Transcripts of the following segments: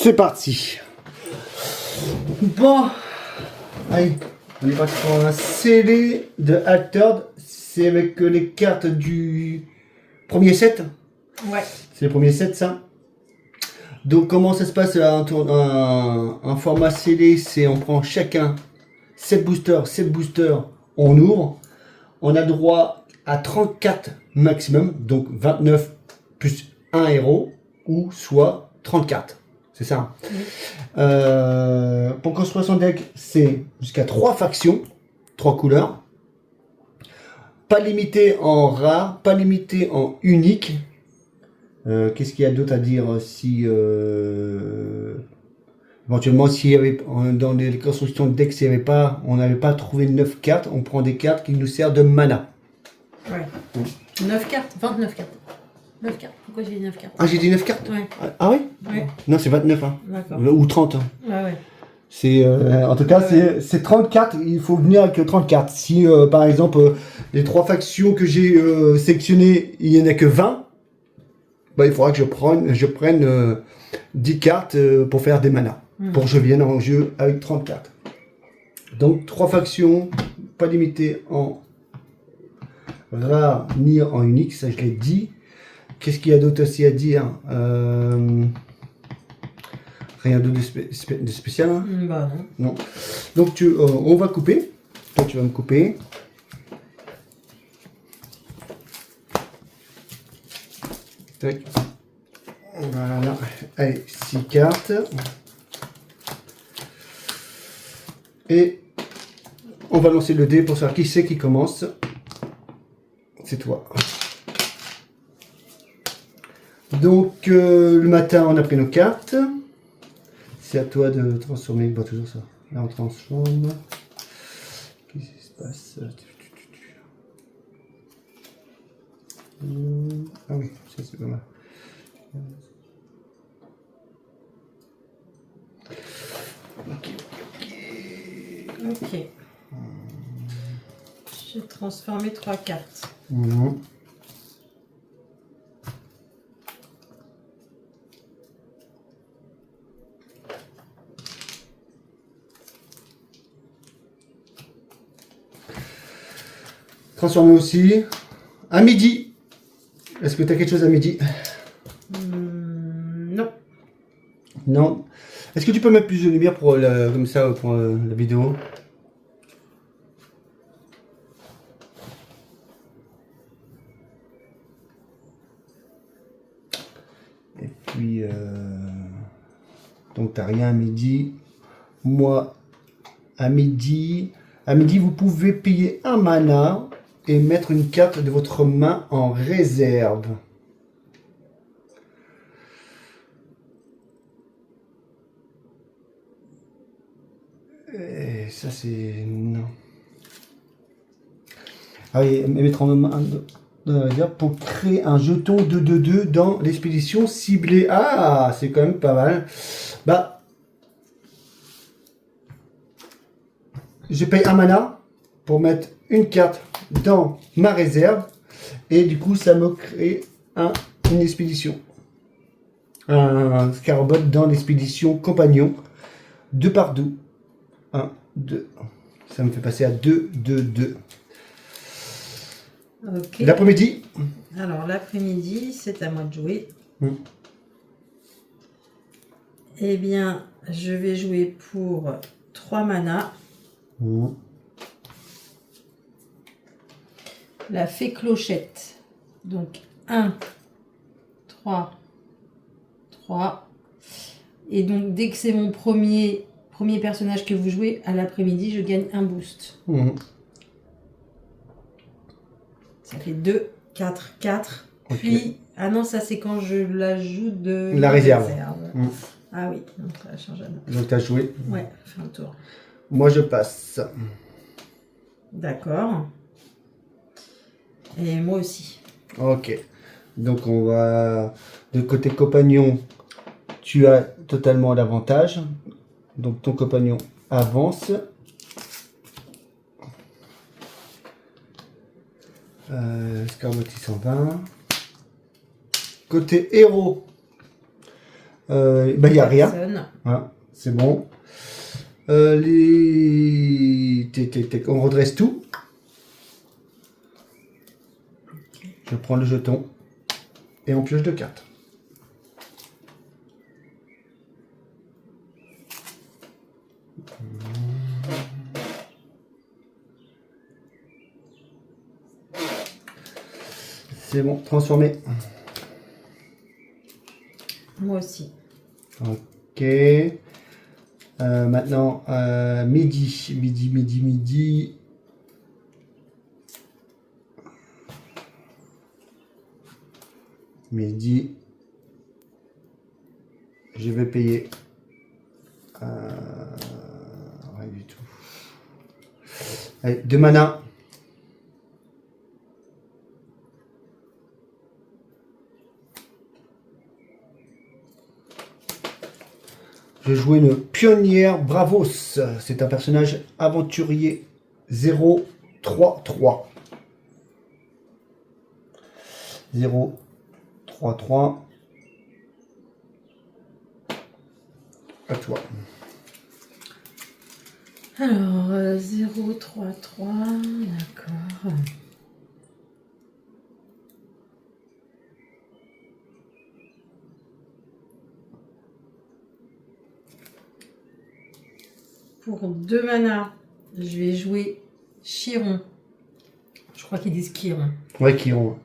C'est parti. Bon, allez, on est parti pour un CD de Altered. C'est avec les cartes du premier set. Ouais. C'est le premier set, ça. Donc, comment ça se passe un format CD? C'est on prend chacun 7 boosters, on ouvre. On a droit à 34 maximum, donc 29 plus 1 héros, ou soit 34. C'est ça. Oui. Pour construire son deck, c'est jusqu'à 3 factions, 3 couleurs. Pas limité en rare, pas limité en unique. Qu'est-ce qu'il y a d'autre à dire si éventuellement s'il y avait dans les constructions de deck, s'il y avait pas, on n'avait pas trouvé 9 cartes, on prend des cartes qui nous servent de mana. Ouais. 9 cartes, 29 cartes. 9 cartes. Pourquoi j'ai dit 9 cartes? Ah, j'ai dit 9 cartes? Ouais. Ah oui? Ouais. Non, c'est 29 hein. D'accord. Ou 30 hein. Ouais, ouais. C'est en tout cas Ouais. c'est 30 cartes, il faut venir avec 30 cartes. Si par exemple les 3 factions que j'ai sélectionnées, il n'y en a que 20, bah, il faudra que je prenne 10 cartes pour faire des manas. Pour que je vienne en jeu avec 30 cartes. Donc 3 factions, pas limité en rare ni en unique, ça je l'ai dit. Qu'est-ce qu'il y a d'autre aussi à dire? Rien d'autre de spécial hein? Bah non. Non. Donc on va couper. Toi tu vas me couper. Tac. Voilà. Allez, 6 cartes. Et on va lancer le dé pour savoir qui c'est qui commence. C'est toi. Donc le matin on a pris nos cartes. C'est à toi de transformer. Bon, toujours ça. Là on transforme. Qu'est-ce qui se passe? Ah oui, ça c'est pas mal. Ok. J'ai transformé 3 cartes. Mhm. Transformer aussi. À midi. Est-ce que tu as quelque chose à midi? Non. Non. Est-ce que tu peux mettre plus de lumière pour comme ça pour la vidéo? Et puis donc t'as rien à midi. Moi à midi vous pouvez payer un mana et mettre une carte de votre main en réserve. Et ça c'est non. Ah oui, mettre en main dans la réserve pour créer un jeton 2/2 dans l'expédition ciblée. Ah, c'est quand même pas mal. Bah, je paye un mana pour mettre une carte dans ma réserve et du coup ça me crée une expédition. Un scarabot dans l'expédition compagnon 2 par 2. 1, 2. Ça me fait passer à 2, 2, 2. Ok. L'après-midi. Alors l'après-midi, c'est à moi de jouer. Eh bien, je vais jouer pour 3 mana. La fée clochette. Donc 1, 3, 3. Et donc dès que c'est mon premier personnage que vous jouez, à l'après-midi, je gagne un boost. Ça fait 2, 4, 4. Ok. Puis, ah non, ça c'est quand je l'ajoute de La réserve. Ah oui, donc ça change à moi. Donc tu as joué. Ouais, fais un tour. Moi je passe. D'accord. Et moi aussi. Ok. Donc on va de côté compagnon. Tu as totalement l'avantage. Donc ton compagnon avance. Scarabot 120. Côté héros. Bah, il n'y a rien. Personne. Hein, c'est bon. On redresse tout. Je prends le jeton et on pioche 2 cartes. C'est bon, transformé. Moi aussi. Ok. Maintenant, midi. Midi. Je vais payer. Rien du tout. Allez, 2 mana. Je joue une pionnière Bravos. C'est un personnage aventurier 0-3-3. 0-3-3. À toi. Alors, 0, 3, 3, d'accord. Pour 2 mana, je vais jouer Chiron. Je crois qu'ils disent Chiron. Ouais, qui ont.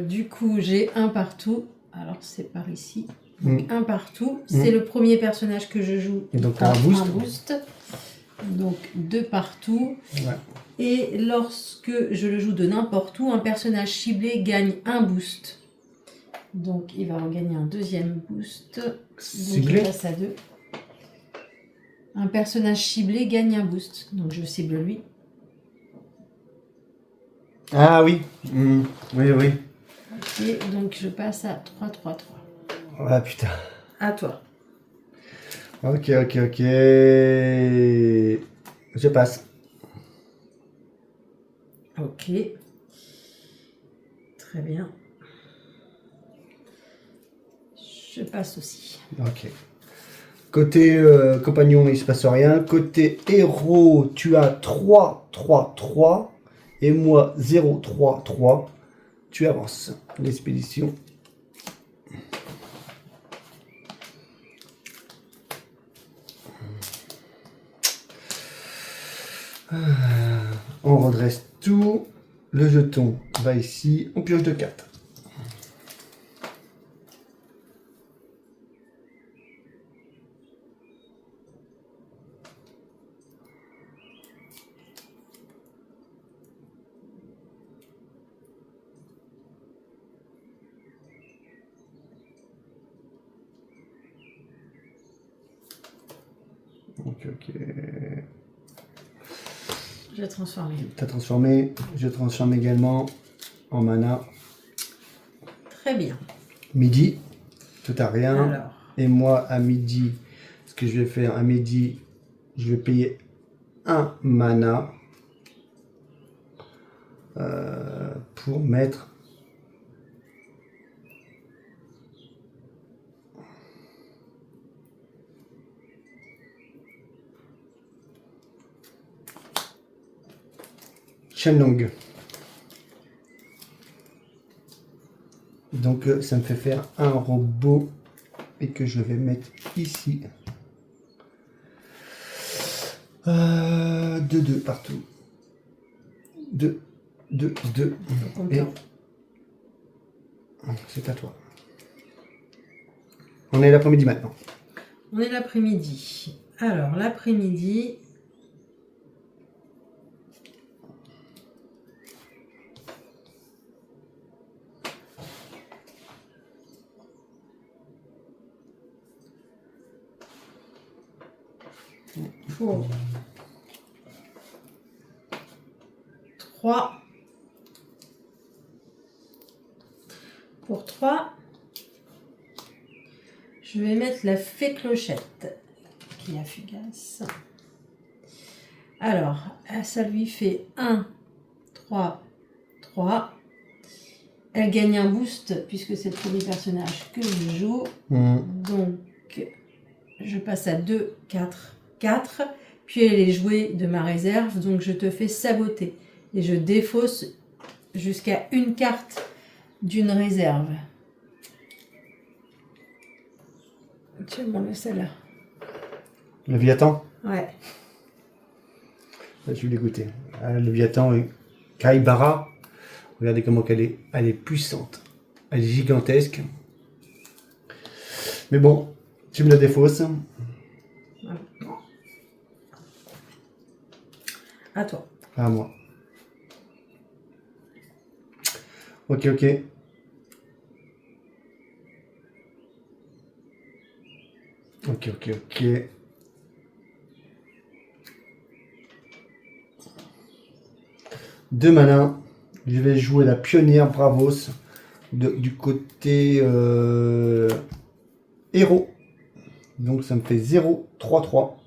Du coup, j'ai un partout. Alors, c'est par ici. Mm. Un partout. C'est le premier personnage que je joue. Et donc, Il t'as un prend boost. Donc, 2 partout. Ouais. Et lorsque je le joue de n'importe où, un personnage ciblé gagne un boost. Donc, il va regagner un deuxième boost. Donc, Ciblé. il passe à 2. Un personnage ciblé gagne un boost. Donc, je cible lui. Ah oui. Mm. Oui, oui. Et donc, je passe à 3, 3, 3. Ah putain. À toi. Ok. Je passe. Ok. Très bien. Je passe aussi. Ok. Côté compagnon, il se passe rien. Côté héros, tu as 3-3-3. Et moi, 0-3-3. Tu avances. L'expédition. On redresse tout. Le jeton va ici. On pioche 2 cartes. Ok. Je vais transformer. T'as transformé. Je transforme également en mana. Très bien. Midi. Tout à rien. Alors, Et moi, à midi, ce que je vais faire à midi, je vais payer un mana pour mettre Shenlong. Donc ça me fait faire un robot et que je vais mettre ici. 2 partout. 2. Et c'est à toi. On est l'après-midi maintenant. on est l'après-midi. Alors, l'après-midi, pour 3. Pour 3, je vais mettre la fée clochette qui a fugace. Alors, ça lui fait 1, 3, 3. elle gagne un boost puisque c'est le premier personnage que je joue. Donc, je passe à 2, 4, 4. Puis elle est jouée de ma réserve, donc je te fais saboter. Et je défausse jusqu'à une carte d'une réserve. Tu vas m'enlever celle-là. Le Léviathan. Ouais. Je vais l'écouter. Le Léviathan, Kaibara. Regardez comment elle est puissante. Elle est gigantesque. Mais bon, tu me la défausses. À toi. À moi. Ok. Ok. 2 mana. Je vais jouer la pionnière Bravos du côté héros. Donc ça me fait 0, 3, 3.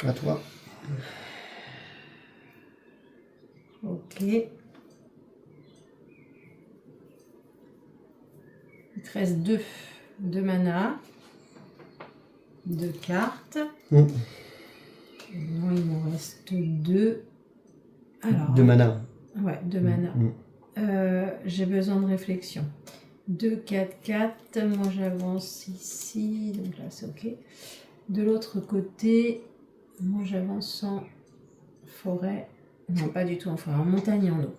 À toi. Ok. Il te reste 2 mana. 2 cartes. Non, il m'en reste 2. Alors. 2 mana. Ouais, 2 mana. J'ai besoin de réflexion. 2, 4, 4. Moi, j'avance ici. Donc là, c'est ok. De l'autre côté, moi, j'avance en forêt. Non, pas du tout en forêt. En montagne et en eau.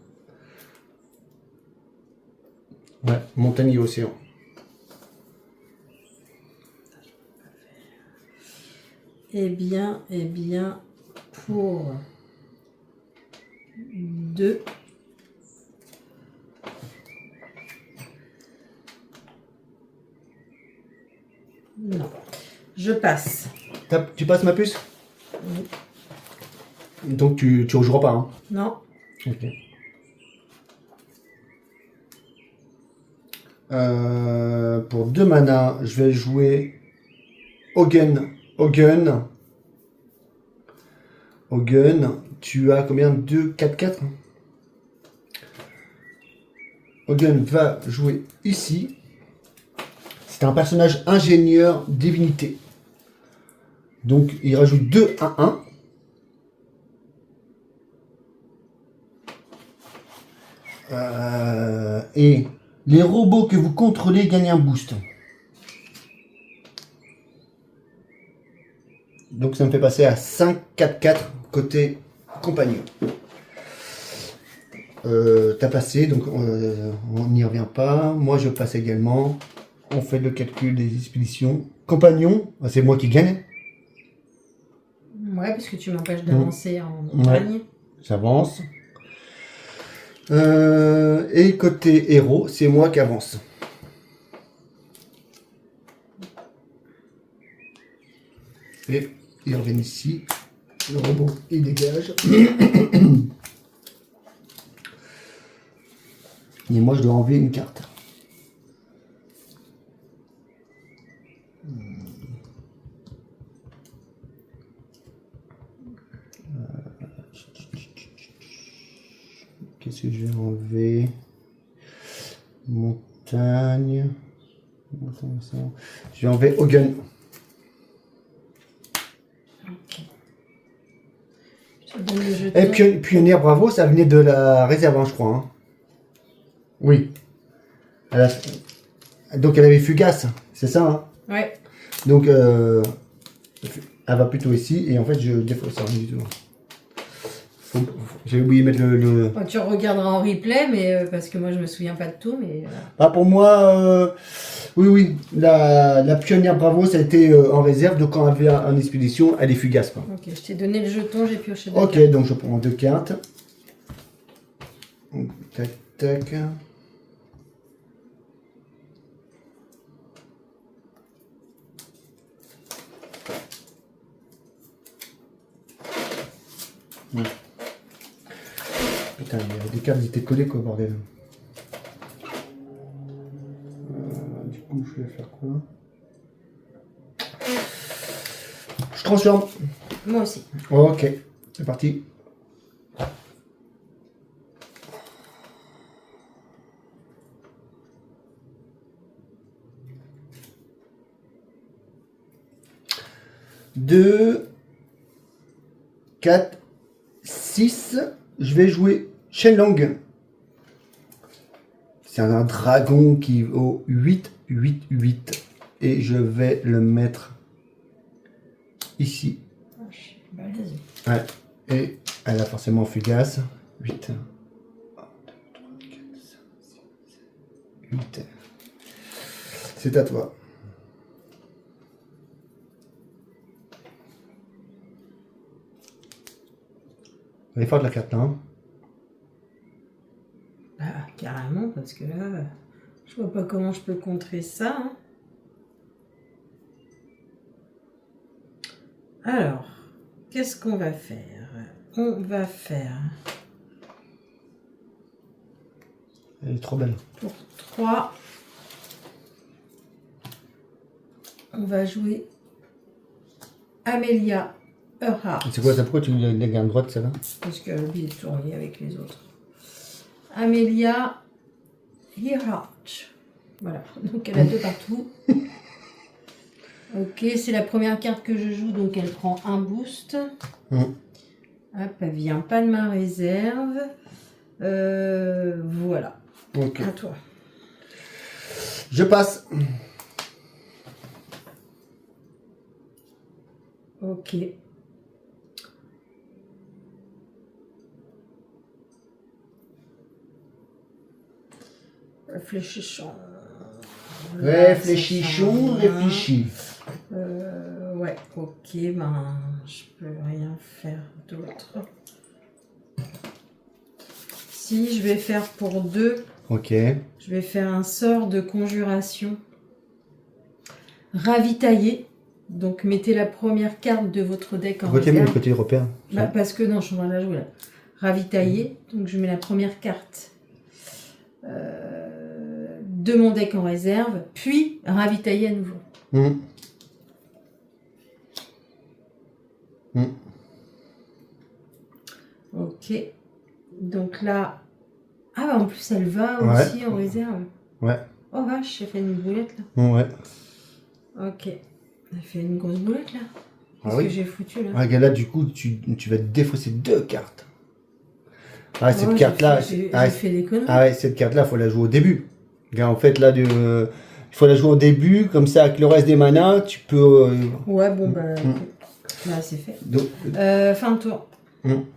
Ouais, montagne et océan. Eh bien, pour 2. Non. Je passe. Tu passes ma puce? Oui. Donc tu rejoueras pas, hein? Non. Ok. Pour 2 mana, je vais jouer Hogun. Tu as combien? 2, 4, 4? Hogun va jouer ici. C'est un personnage ingénieur divinité. Donc il rajoute 2 à 1. Et les robots que vous contrôlez gagnent un boost. Donc ça me fait passer à 5, 4, 4 côté compagnon. T'as passé, donc on n'y revient pas. Moi je passe également. On fait le calcul des expéditions. Compagnon, c'est moi qui gagne. Ouais, parce que tu m'empêches d'avancer en montagne. Ouais, j'avance. Et côté héros, c'est moi qui avance. Et il revient ici. Le robot, il dégage. Et moi, je dois enlever une carte. Qu'est-ce que je vais enlever? Montagne. Je vais enlever Hogun. Ok. Je te donne le jeton. Et Pionnière Bravo, ça venait de la réserve, hein, je crois. Hein. Oui. Donc elle avait Fugace, c'est ça, hein? Ouais. Donc elle va plutôt ici, et en fait je défausse ça du tout. J'ai oublié de mettre le... Bon, tu regarderas en replay, mais parce que moi je me souviens pas de tout, mais. Ah, pour moi, oui, la Pionnière Bravo, ça a été en réserve, donc quand elle vient en expédition, elle est fugace. Quoi. Ok, je t'ai donné le jeton, j'ai pioché 2 Ok, cartes. donc je prends 2 cartes. Tac, tac. Putain, il y avait des cartes qui étaient collées, quoi, bordel. Du coup, je vais faire quoi? Je transforme. Moi aussi. Ok, c'est parti. Deux, 4, 6. Je vais jouer Shenlong. C'est un dragon qui vaut 8, 8, 8. Et je vais le mettre ici. Bah, vas-y. Ouais. Et elle a forcément fugace. 8. 8. C'est à toi. Elle est forte la carte là. Hein. Bah, carrément, parce que là, je vois pas comment je peux contrer ça. Hein. Alors, qu'est-ce qu'on va faire? On va faire Elle est trop belle. pour 3. On va jouer Amelia Earhart. C'est quoi ça? Pourquoi tu la gardes droite celle-là? Parce qu'elle est tournée avec les autres. Amelia Earhart. Voilà, donc elle a 2 partout. Ok, c'est la première carte que je joue, donc elle prend un boost. Hop, elle vient pas de ma réserve. Voilà. Ok. À toi. Je passe. Ok. Réfléchissons. Réfléchissons, réfléchis. Ouais, ok, ben je peux rien faire d'autre. Si je vais faire pour 2, Ok. je vais faire un sort de conjuration. Ravitailler. Donc mettez la première carte de votre deck en Pourquoi tu as mis le réserve. côté européen? Bah, parce que non, je suis en train de la jouer là. Ravitailler. Donc je mets la première carte de mon deck en réserve, puis ravitailler à nouveau. Ok. Donc là. Ah, bah, en plus, elle va aussi en réserve. Ouais. Oh vache, elle fait une boulette là. Ouais. Ok. Elle fait une grosse boulette là. Qu'est-ce oui. que j'ai foutu là? Ah, là, du coup, tu vas te défausser 2 cartes. Ah, cette Oh, carte-là. J'ai Ah, fait des conneries. ouais, cette carte-là, faut la jouer au début. Regarde, en fait, là, il faut la jouer au début, comme ça, avec le reste des manas, tu peux. Ouais, bon, bah. Là, c'est fait. Donc, Fin de tour.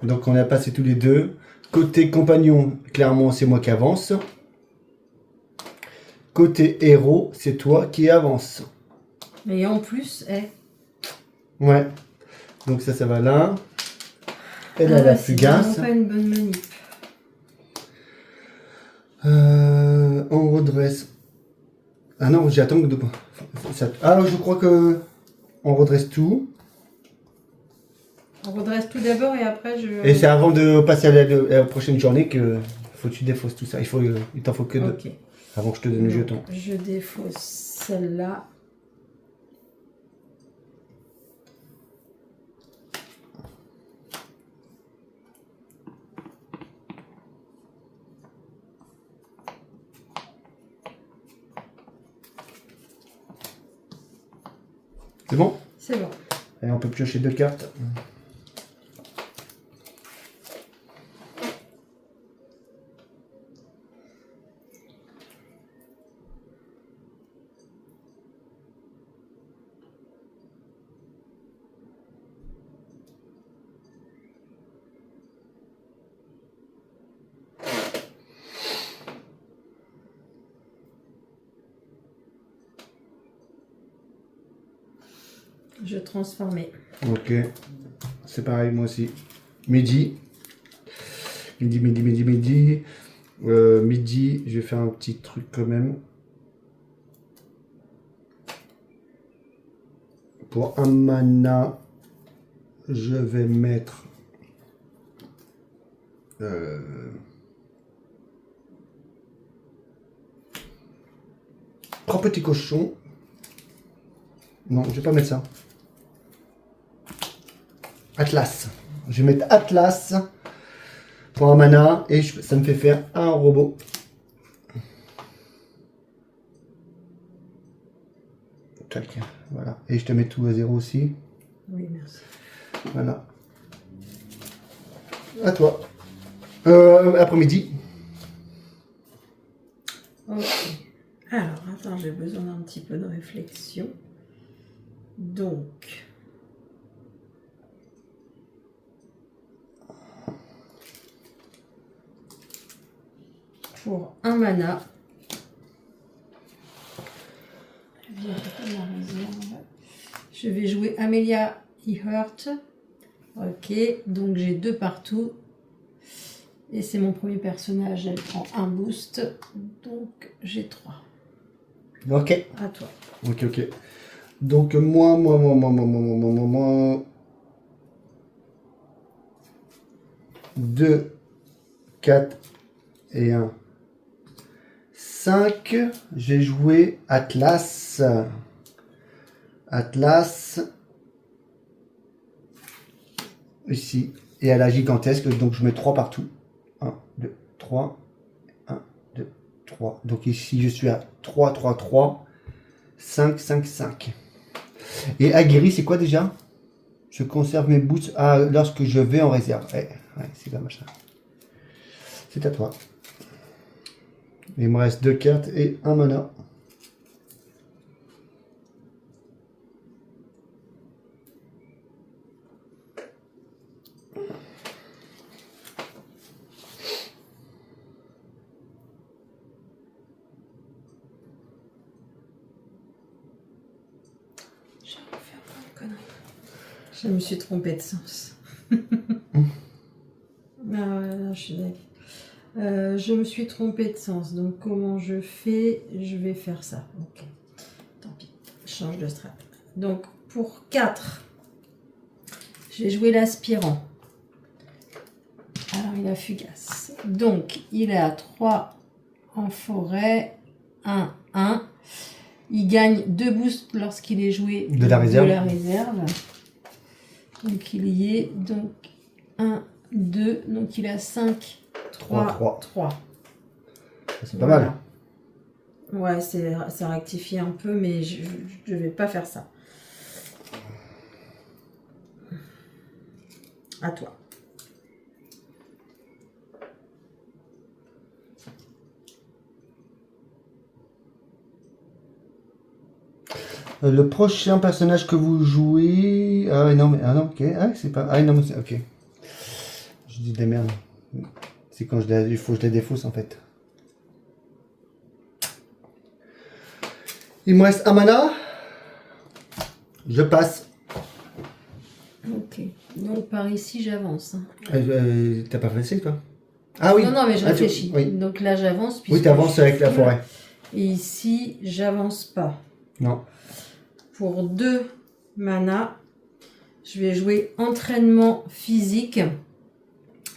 donc, on a passé tous les deux. Côté compagnon, clairement, c'est moi qui avance. Côté héros, c'est toi qui avance. Et en plus, Ouais. Donc ça va là. Elle a bah, la c'est fugace. vraiment pas une bonne manip. On redresse. Ah non, j'attends que de... Ah, je crois que on redresse tout. On redresse tout d'abord et après je... Et c'est avant de passer à la prochaine journée que faut que tu défausses tout ça. Il t'en faut que 2. Ok. Avant que je te donne le Donc, jeton. je défausse celle-là. C'est bon? C'est bon. Et on peut piocher 2 cartes. Je transformais. Ok. C'est pareil, moi aussi. Midi. Midi. Midi, je vais faire un petit truc quand même. Pour un mana, je vais mettre... Trois petits cochons. Non, je vais pas mettre ça. Atlas. Je vais mettre Atlas pour un mana et ça me fait faire un robot. Tac, voilà. Et je te mets tout à 0 aussi. Oui, merci. Voilà. À toi. Après-midi. Ok. Alors, attends, j'ai besoin d'un petit peu de réflexion. Donc, pour un mana, je vais jouer Amelia Earhart. Ok, donc j'ai 2 partout. Et c'est mon premier personnage, elle prend un boost. Donc j'ai 3. Ok. À toi. Ok, ok. Donc moi. 2, 4 et 1. 5. J'ai joué Atlas. Atlas. Ici. Et à la gigantesque. Donc je mets 3 partout. 1, 2, 3. 1, 2, 3. Donc ici je suis à 3, 3, 3. 5, 5, 5. Et aguerri, c'est quoi déjà? Je conserve mes boosts lorsque je vais en réserve. Ouais, c'est pas machin. C'est à toi. Il me reste 2 cartes et un mana. Je me suis trompée de sens. Je suis d'accord. Je me suis trompée de sens. Donc comment je fais? Je vais faire ça. Ok. Tant pis. Je change de strat. Donc pour 4, j'ai joué l'aspirant. Alors il a fugace. Donc il est à 3 en forêt. 1, 1. Il gagne 2 boosts lorsqu'il est joué De la réserve. Donc il y est. Donc 1, 2. Donc il a 5, 3, 3. C'est pas mal. Ouais, ça rectifie un peu, mais je ne vais pas faire ça. À toi. Le prochain personnage que vous jouez. Ah non, mais. Ah non, ok. Ah, c'est pas. Ah non, mais c'est. Ok. Je dis des merdes. C'est quand il faut que je les défausse en fait. Il me reste un mana. Je passe. Ok. Donc par ici, j'avance. T'as pas facile toi? Ah oui. Non, mais je Ah, réfléchis. oui. Donc là, j'avance. Oui, t'avances avec la forêt. Et ici, j'avance pas. Non. Pour 2 mana, je vais jouer entraînement physique.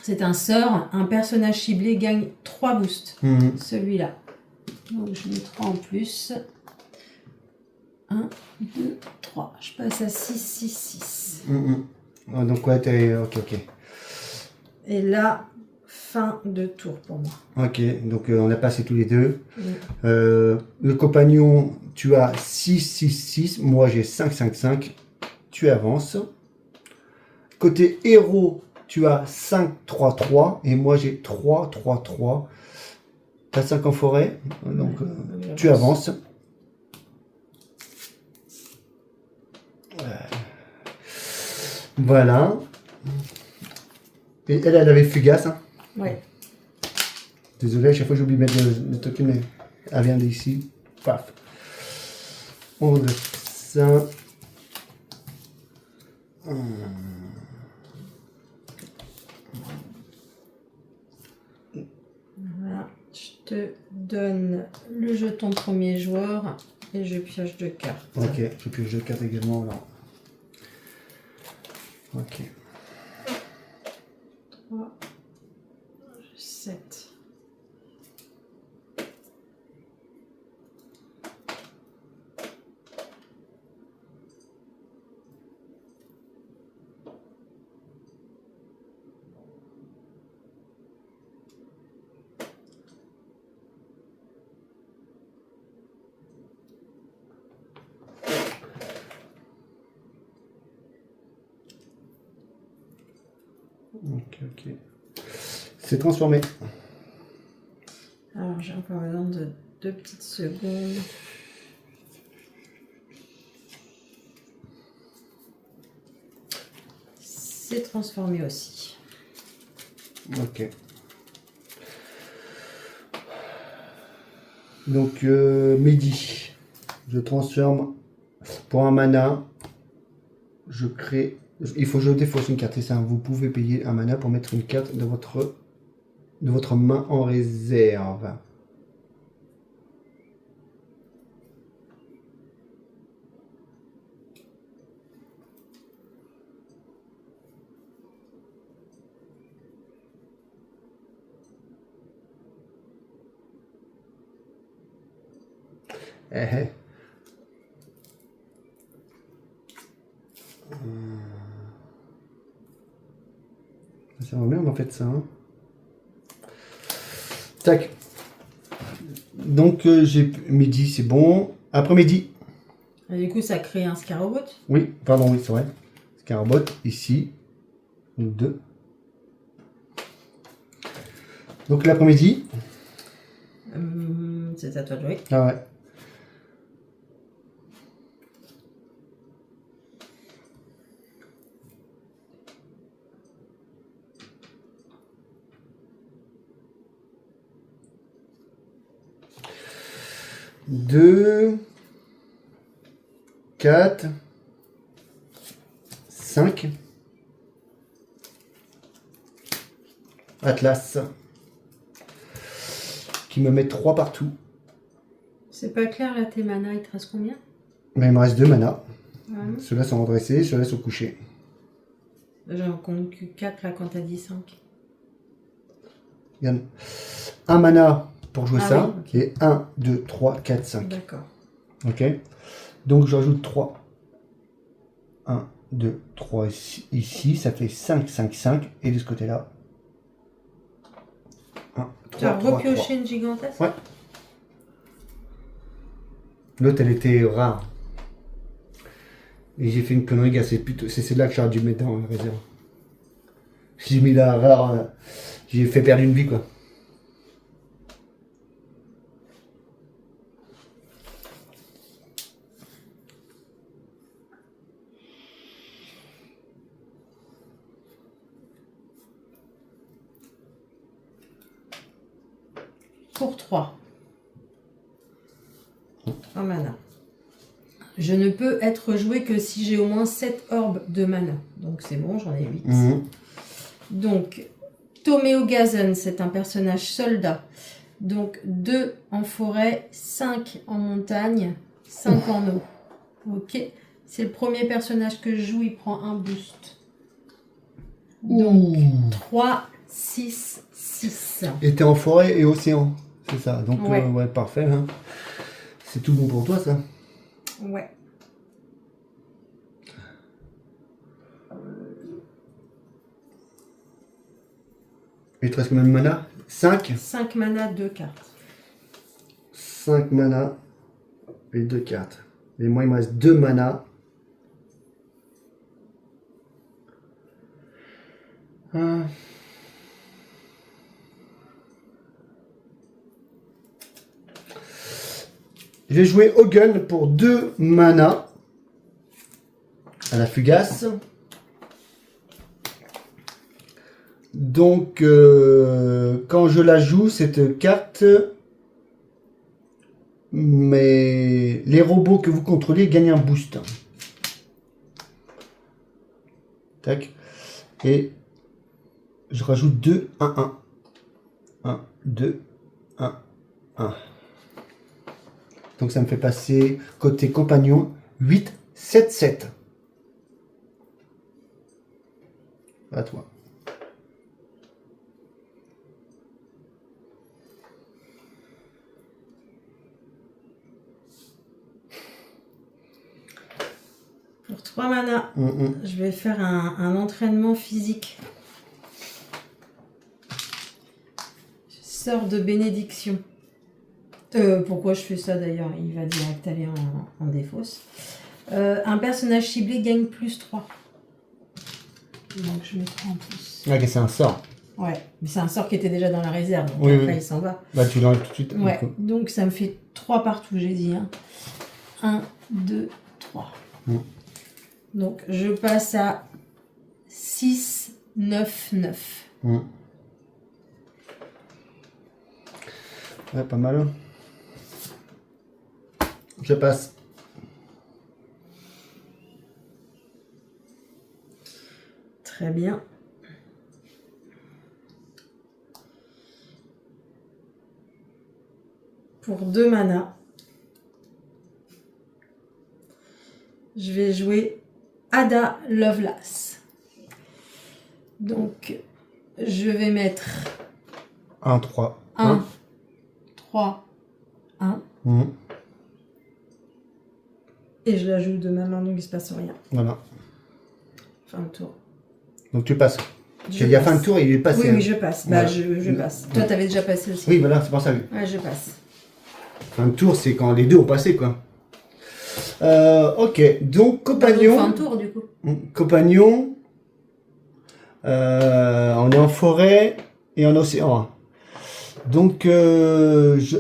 C'est un sort. Un personnage ciblé gagne 3 boosts. Celui-là. Donc je mets 3 en plus. 1, 2, 3. Je passe à 6, 6, 6. Donc ouais, t'es. Ok, ok. Et là, fin de tour pour moi. Ok, donc on a passé tous les deux. Le compagnon, tu as 6, 6, 6. Moi, j'ai 5, 5, 5. Tu avances. Côté héros, tu as 5, 3, 3. Et moi, j'ai 3, 3, 3. Tu as 5 en forêt. Donc, tu avances. Voilà. Et elle avait fugace. Hein. Ouais. Désolé, à chaque fois j'oublie de mettre le token, mais elle vient d'ici. Paf. On regarde ça. Voilà. Je te donne le jeton premier joueur et je pioche 2 cartes. Ok, je pioche 2 cartes également là. Ok. 3, 7. Ok, ok. C'est transformé. Alors j'ai encore besoin de 2 petites secondes. C'est transformé aussi. Ok. Donc, midi. Je transforme pour un mana. Je crée. Il faut que je défausse une carte. C'est ça. Vous pouvez payer un mana pour mettre une carte de votre main en réserve. Eh, eh. Ça va bien en fait ça. Hein. Tac. Donc j'ai midi, c'est bon. Après-midi. Et du coup, ça crée un Scarabot. Oui, pardon, oui, c'est vrai. Scarabot, ici. Donc 2. Donc l'après-midi. C'est à toi de jouer. Ah ouais. Deux. 4. 5. Atlas. Qui me met 3 partout. C'est pas clair là, tes manas, il te reste combien? Mais il me reste 2 manas. Ouais. Ceux-là sont redressés, ceux-là sont couchés. J'en compte que 4 là quand t'as dit 5. Regarde. Un mana pour jouer Ah ça. oui, ok. Et 1, 2, 3, 4, 5. D'accord. Ok. Donc je rajoute 3. 1, 2, 3 ici. Ça fait 5, 5, 5. Et de ce côté-là. 1, Tu as 3, 3, 3. repioché une gigantesque? Ouais. L'autre, elle était rare. Et j'ai fait une connerie, gars. C'est celle-là que j'aurais dû mettre dans la réserve. J'ai mis la rare. J'ai fait perdre une vie, quoi. Pour 3. 3 mana. Je ne peux être joué que si j'ai au moins 7 orbes de mana. Donc c'est bon, j'en ai 8. Mmh. Donc, Tomeo Gazen, c'est un personnage soldat. Donc 2 en forêt, 5 en montagne, 5 en eau. Ok. C'est le premier personnage que je joue, il prend un boost. Donc 3, 6, 6. Et t'es en forêt et océan. C'est ça. Donc, Ouais. ouais, parfait. Hein. C'est tout bon pour toi, ça. Ouais. Il te reste combien de mana? 5. 5 mana, 2 cartes. 5 mana et 2 cartes. Et moi, il me reste 2 mana. Je vais jouer Hogun pour 2 mana à la fugace. Donc, quand je la joue, cette carte, mais les robots que vous contrôlez gagnent un boost. Tac. Et je rajoute 2, 1, 1. 1, 2, 1, 1. Donc ça me fait passer côté compagnon 8, 7, 7. À toi. Pour 3 mana, je vais faire un entraînement physique. Sœur de bénédiction. Pourquoi je fais ça d'ailleurs? Il va direct aller en défausse. Un personnage ciblé gagne plus 3. Donc je mets 3 en plus. Ok, c'est un sort. Ouais, mais c'est un sort qui était déjà dans la réserve. Donc Oui, après, oui. il s'en va. Bah, tu l'enlèves tout de suite. Ouais, Du coup. donc ça me fait 3 partout, j'ai dit. 1, 2, 3. Donc je passe à 6, 9, 9. Ouais, pas mal. Je passe. Très bien. Pour 2 mana, je vais jouer Ada Lovelace. Donc, je vais mettre 1, 3. 1, 3, 1. Et je la joue de ma main, donc il ne se passe rien. Voilà. Fin de tour. Donc tu passes. Je Il y a passe. fin de tour et il est passé. Oui, hein. oui, je passe. Voilà. Bah, je passe. Toi, t'avais déjà passé aussi. Oui, voilà, c'est pour ça. Ouais, je passe. Fin de tour, c'est quand les deux ont passé, quoi. Ok, donc Donc, compagnon. fin de tour, du coup. Compagnon. On est en forêt et en océan. Donc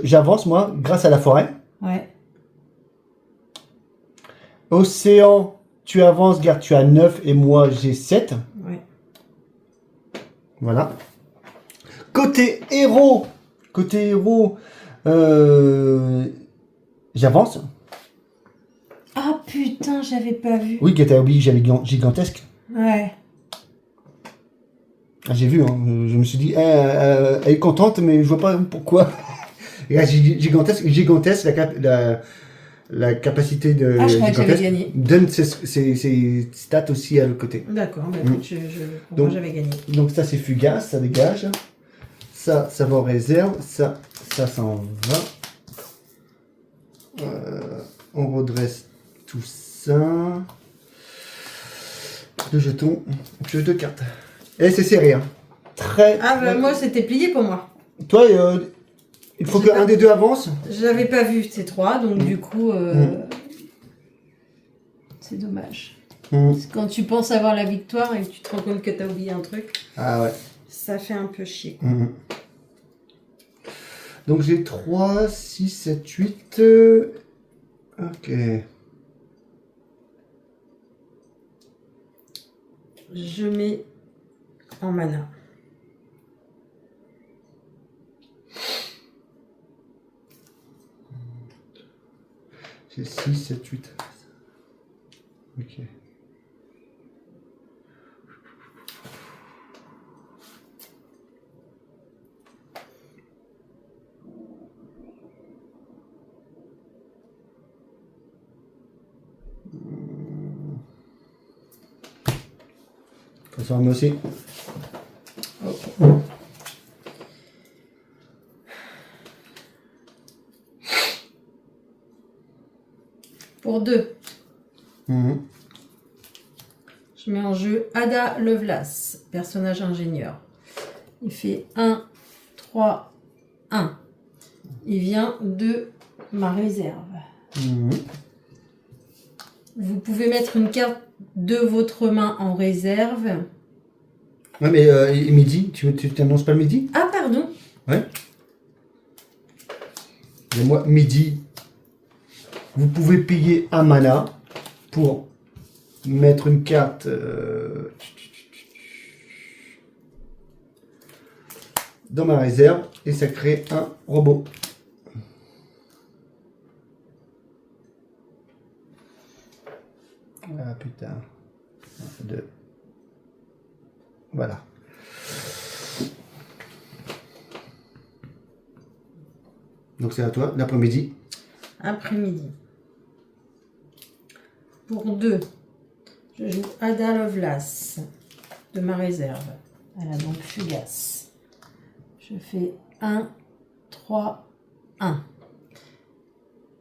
j'avance, moi, grâce à la forêt. Ouais. Océan, tu avances, garde, tu as 9 et moi j'ai 7. Ouais. Voilà. Côté héros, j'avance. Ah putain, j'avais pas vu. Oui, t'as oublié, j'avais gigantesque. Ouais. Ah, j'ai vu, hein. Je me suis dit, elle est contente, mais je vois pas pourquoi. Et là, gigantesque, la capacité de Ah, je croyais que j'avais gigantesque gagné. donne ses stats aussi à l'autre côté. D'accord, bah, écoute, pour Donc- moi j'avais gagné. Donc ça c'est fugace, ça dégage. Ça va en réserve. Ça s'en va. On redresse tout ça. 2 jetons. Puis 2 cartes. Et c'est serré. Hein. Très. Ah bah moi c'était plié pour moi. Toi, il faut J'ai qu'un pas- des deux avance. J'avais pas vu ces 3, donc du coup c'est dommage. Parce que quand tu penses avoir la victoire et que tu te rends compte que t'as oublié un truc, Ah ouais. ça fait un peu chier. Donc j'ai 3, 6, 7, 8. Ok. Je mets en mana. J'ai 6, 7, 8. Ok. Ça moi aussi. Pour 2, je mets en jeu Ada Lovelace, personnage ingénieur. Il fait 1, 3, 1. Il vient de ma réserve. Vous pouvez mettre une carte de votre main en réserve. Ouais, mais midi, tu t'annonces pas midi? Ah, pardon. Ouais. Et moi, midi, vous pouvez payer un mana pour mettre une carte dans ma réserve et ça crée un robot. Ah putain. 2. Voilà. Donc c'est à toi, l'après-midi. Après-midi. Pour 2, je joue Ada Lovelace de ma réserve. Elle a donc fugace. Je fais 1, 3, 1.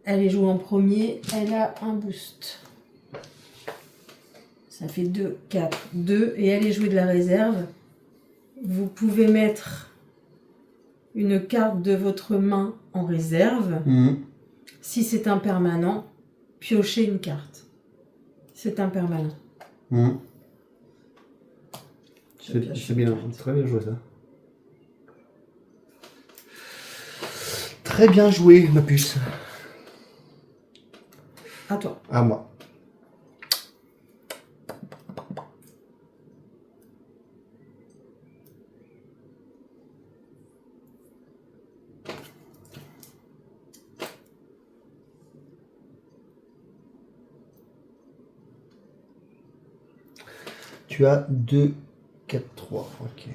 Elle est jouée en premier, elle a un boost. Ça fait 2, 4, 2. Et elle est jouée de la réserve. Vous pouvez mettre une carte de votre main en réserve. Si c'est un permanent, piochez une carte. C'est un permanent. C'est bien, très bien joué ça. Très bien joué, ma puce. À toi. À moi. Tu as 2, 4, 3. Ok.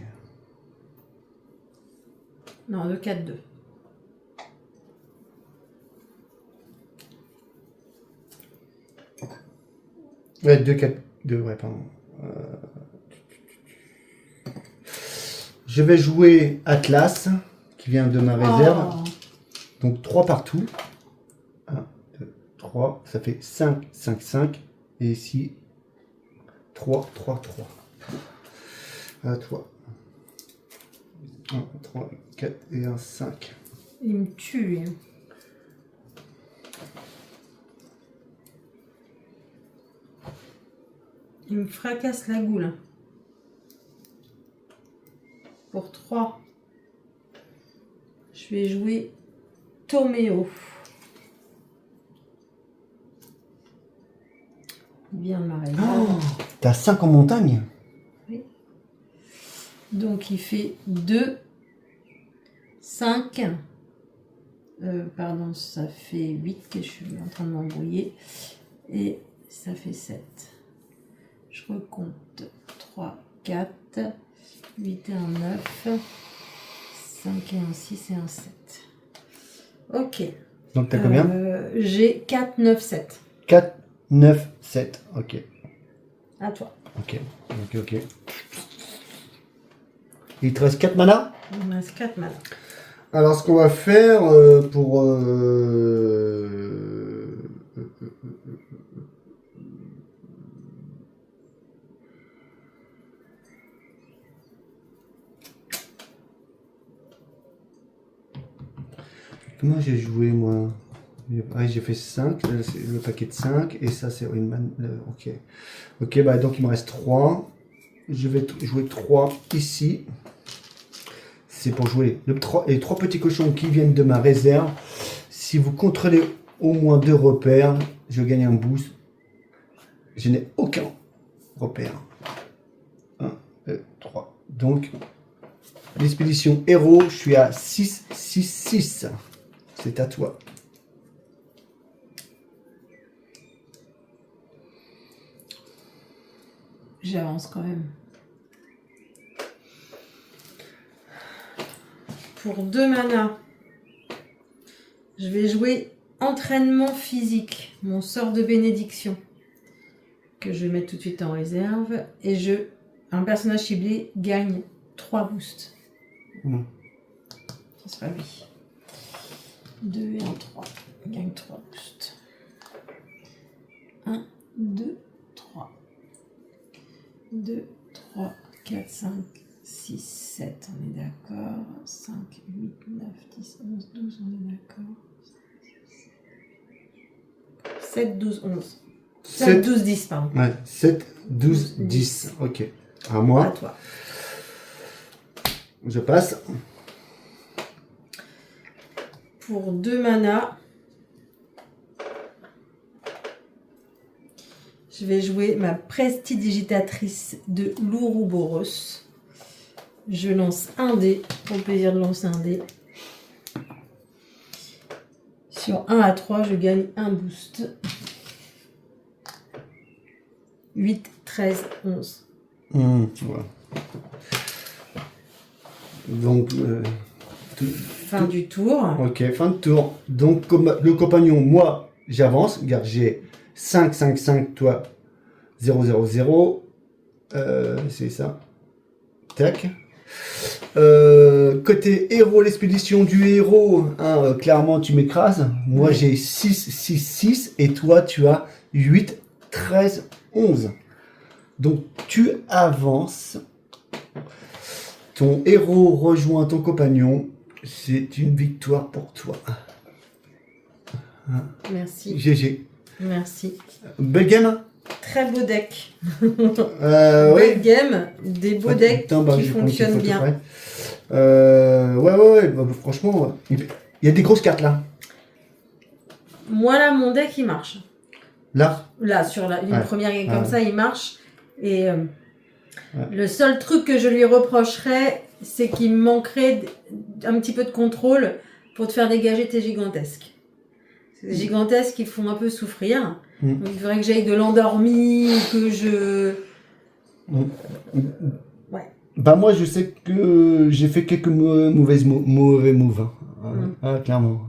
Non, 2, 4, 2. Ouais, 2, 4, 2, ouais, pardon. Je vais jouer Atlas, qui vient de ma réserve. Oh. Donc 3 partout. 1, 2, 3. Ça fait 5, 5, 5. Et ici, 3, 3, 3. À toi. 1, 3, 4 et 1, 5. Il me tue, lui. Il me fracasse la goule. Pour 3, je vais jouer Toméo. Il vient de ma réserve. Oh, t'as 5 en montagne? Oui. Donc il fait 2, 5. Pardon, ça fait 8 que je suis en train de m'embrouiller. Et ça fait 7. Je recompte 3, 4, 8 et 1, 9, 5 et 1, 6 et 1, 7. Ok. Donc t'as combien? J'ai 4, 9, 7. 4, 9, 7. Ok. À toi. Ok. Ok, ok. Il te reste 4 manas? Il me reste 4 manas. Alors ce qu'on va faire pour... Comment j'ai joué moi? Ouais, j'ai fait 5, c'est le paquet de 5, et ça c'est une man... Ok. Ok, bah donc il me reste 3. Je vais jouer 3 ici. C'est pour jouer les 3 petits cochons qui viennent de ma réserve. Si vous contrôlez au moins 2 repères, je gagne un boost. Je n'ai aucun repère. 1, 2, 3. Donc, l'expédition héros, je suis à 6, 6, 6. C'est à toi. J'avance quand même. Pour 2 manas, je vais jouer entraînement physique, mon sort de bénédiction, que je vais mettre tout de suite en réserve. Et un personnage ciblé gagne 3 boosts. Mmh. Ce sera lui. 2 et 1, 3. Il gagne 3 boosts. 1, 2, 3. 2, 3, 4, 5, 6, 7, on est d'accord. 5, 8, 9, 10, 11, 12, on est d'accord. 7, 12, 11. 7, 12, 10, pardon. Ouais, 7, 12, 10. Ok. À moi. À toi. Je passe. Pour 2 manas, je vais jouer ma prestidigitatrice de l'Ouroboros. Je lance un dé, pour le plaisir de lancer un dé. Sur 1 à 3, je gagne un boost. 8, 13, 11. Voilà. Donc, Fin du tour. ok, fin de tour. Donc, comme le compagnon, moi, j'avance. Regarde, j'ai 5, 5, 5, toi, 0, 0, 0. C'est ça. Tac. Côté héros, l'expédition du héros, hein, clairement, tu m'écrases. Moi, j'ai 6, 6, 6. Et toi, tu as 8, 13, 11. Donc, tu avances. Ton héros rejoint ton compagnon. C'est une victoire pour toi. Merci. GG. Merci. Belle game. très beau deck. Ouais. Belle game, des beaux decks Putain, bah, qui j'ai pris une petite fonctionnent photo, bien. ouais. Ouais, bah, franchement, il y a des grosses cartes là. Moi là, mon deck il marche. Là. Là, sur une Ouais. première game Ouais. comme ça, il marche. Et Ouais. le seul truc que je lui reprocherais, c'est qu'il me manquerait un petit peu de contrôle pour te faire dégager tes gigantesques. Ces gigantesques, ils font un peu souffrir. Donc il faudrait que j'aille de l'endormi, que je... Ouais. Bah moi je sais que j'ai fait quelques mauvais moves. Hein. Ah, clairement.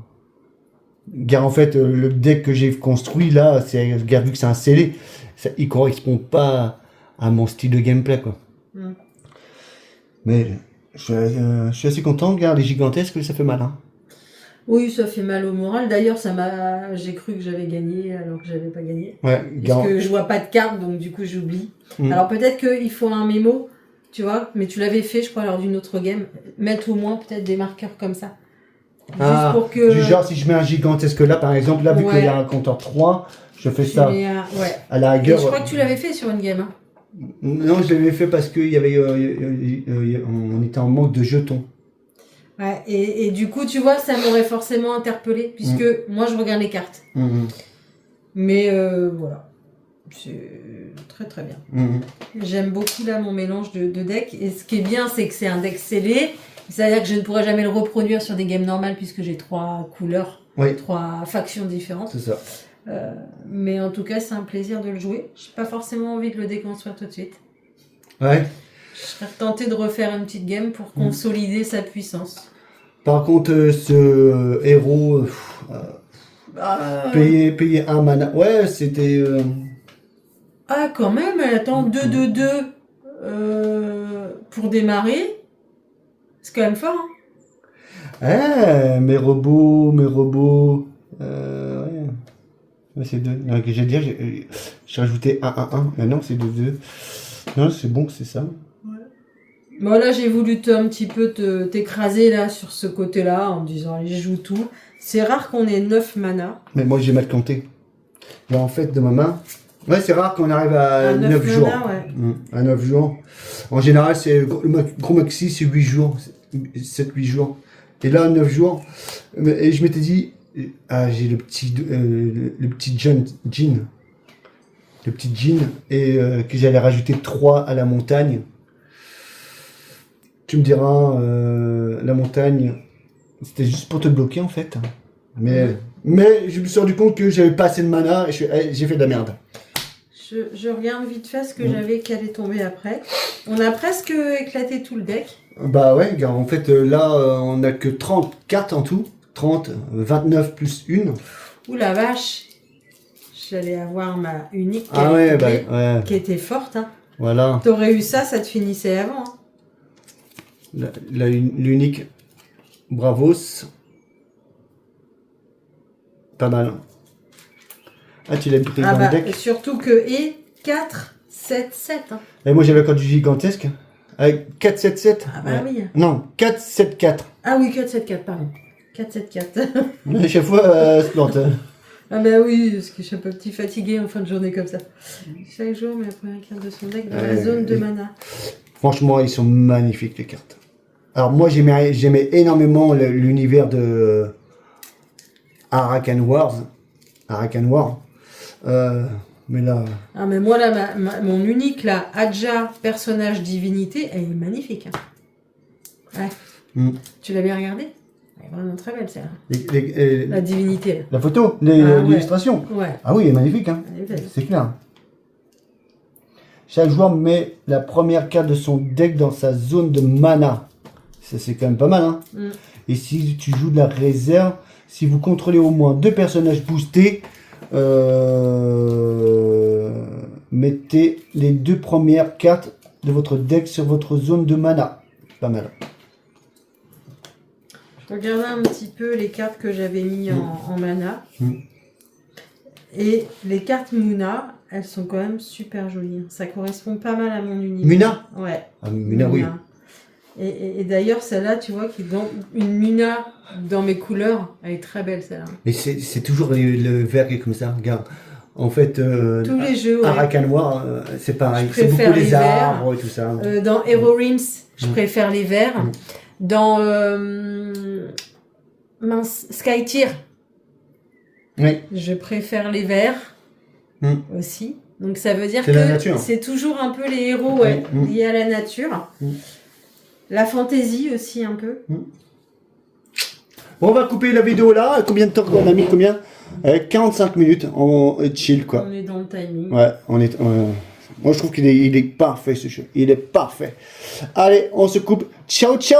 Car en fait le deck que j'ai construit là, c'est vu que c'est un scellé, il correspond pas à mon style de gameplay quoi. Mais je suis assez content, regarde les gigantesques, ça fait mal. Hein. Oui, ça fait mal au moral. D'ailleurs, j'ai cru que j'avais gagné alors que j'avais pas gagné. Ouais, parce que je vois pas de carte, donc du coup j'oublie. Alors peut-être qu'il faut un mémo, tu vois, mais tu l'avais fait, je crois, lors d'une autre game. Mettre au moins peut-être des marqueurs comme ça. Ah, juste pour que... du genre si je mets un gigantesque là par exemple, là vu qu'il y a un compteur 3, je fais ça. Ouais. À la Et rigueur. je crois que tu l'avais fait sur une game. Hein. Non, je l'avais fait parce qu'il y avait, on était en manque de jetons. Ouais, et du coup, tu vois, ça m'aurait forcément interpellé, puisque moi, je regarde les cartes. Mais voilà, c'est très très bien. J'aime beaucoup là mon mélange de decks. Et ce qui est bien, c'est que c'est un deck scellé. C'est-à-dire que je ne pourrais jamais le reproduire sur des games normales, puisque j'ai 3 couleurs, 3 factions différentes. C'est ça. Mais en tout cas, c'est un plaisir de le jouer. J'ai pas forcément envie de le déconstruire tout de suite. Ouais. Je serais tenté de refaire une petite game pour consolider sa puissance. Par contre, ce héros, payer un mana. Ouais, c'était. Ah, quand même, attends, 2-2-2 pour démarrer. C'est quand même fort, hein. Mes robots. Ouais. C'est deux. J'ai dire, j'ai rajouté 1-1-1. Mais non, c'est 2-2. Non, c'est bon, c'est ça. Bon, là, j'ai voulu un petit peu t'écraser là sur ce côté-là en disant, allez, je joue tout. C'est rare qu'on ait 9 mana. Mais moi, j'ai mal compté. Là, en fait, de ma main. Ouais, c'est rare qu'on arrive à 9 jours. Ouais. À 9 jours. En général, c'est le gros maxi, c'est 8 jours. 7-8 jours. Et là, 9 jours. Et je m'étais dit, j'ai le petit jean. Le petit jean. Et que j'allais rajouter 3 à la montagne. Tu me diras, la montagne, c'était juste pour te bloquer en fait. Mais je me suis rendu compte que j'avais pas assez de mana et j'ai fait de la merde. Je regarde vite fait ce que j'avais qui allait tomber après. On a presque éclaté tout le deck. Bah ouais, gars, en fait, là, on a que 30 cartes en tout. 30, 29 plus une. Ouh la vache! J'allais avoir ma unique qui était forte. Hein. Voilà. T'aurais eu ça, ça te finissait avant. Hein. L'unique. Bravos. Pas mal. Ah, tu l'as pris dans le deck. Surtout que 4, 7, 7. Hein. Et moi, j'avais encore du gigantesque. Avec 4, 7, 7. Ah bah oui. Non, 4, 7, 4. Ah oui, 4, 7, 4, pardon. 4, 7, 4. À chaque fois, se plante. Ah bah oui, parce que je suis un peu petit fatigué en fin de journée comme ça. Chaque jour, mais la première carte de son deck dans la zone de mana. Franchement, ils sont magnifiques les cartes. Alors moi, j'aimais énormément l'univers de Arakan War. Mais là... Ah mais moi là, mon unique là, Adja, personnage divinité, elle est magnifique. Hein. Ouais. Tu l'as bien regardée? Elle est vraiment très belle celle-là. La divinité là. La photo, l'illustration. Ouais. Ah oui, elle est magnifique. Hein. C'est clair. Chaque joueur met la première carte de son deck dans sa zone de mana. Ça c'est quand même pas mal. Hein. Et si tu joues de la réserve, si vous contrôlez au moins 2 personnages boostés, mettez les 2 premières cartes de votre deck sur votre zone de mana. Pas mal. Je regardais un petit peu les cartes que j'avais mis en mana. Et les cartes Muna, elles sont quand même super jolies. Ça correspond pas mal à mon univers. Muna? Ouais. Ah, Muna, oui. Et d'ailleurs, celle-là, tu vois, qui est dans une Muna dans mes couleurs, elle est très belle celle-là. Mais c'est toujours le vert qui est comme ça. Regarde, En fait, Tous les jeux, ouais. Arrakanois, c'est pareil. Je C'est beaucoup préfère les les arbres et tout ça. Dans Hero Realms, je préfère les verts. Dans Skytier, Oui. je préfère les verts aussi. Donc ça veut dire la que nature. c'est toujours un peu les héros liés à la nature. La fantaisie aussi un peu. Bon, on va couper la vidéo là. Combien de temps on a mis? Combien 45 minutes. On est chill, quoi. On est dans le timing. Ouais, on est... moi, je trouve qu'il est parfait, ce jeu. Il est parfait. Allez, on se coupe. Ciao, ciao!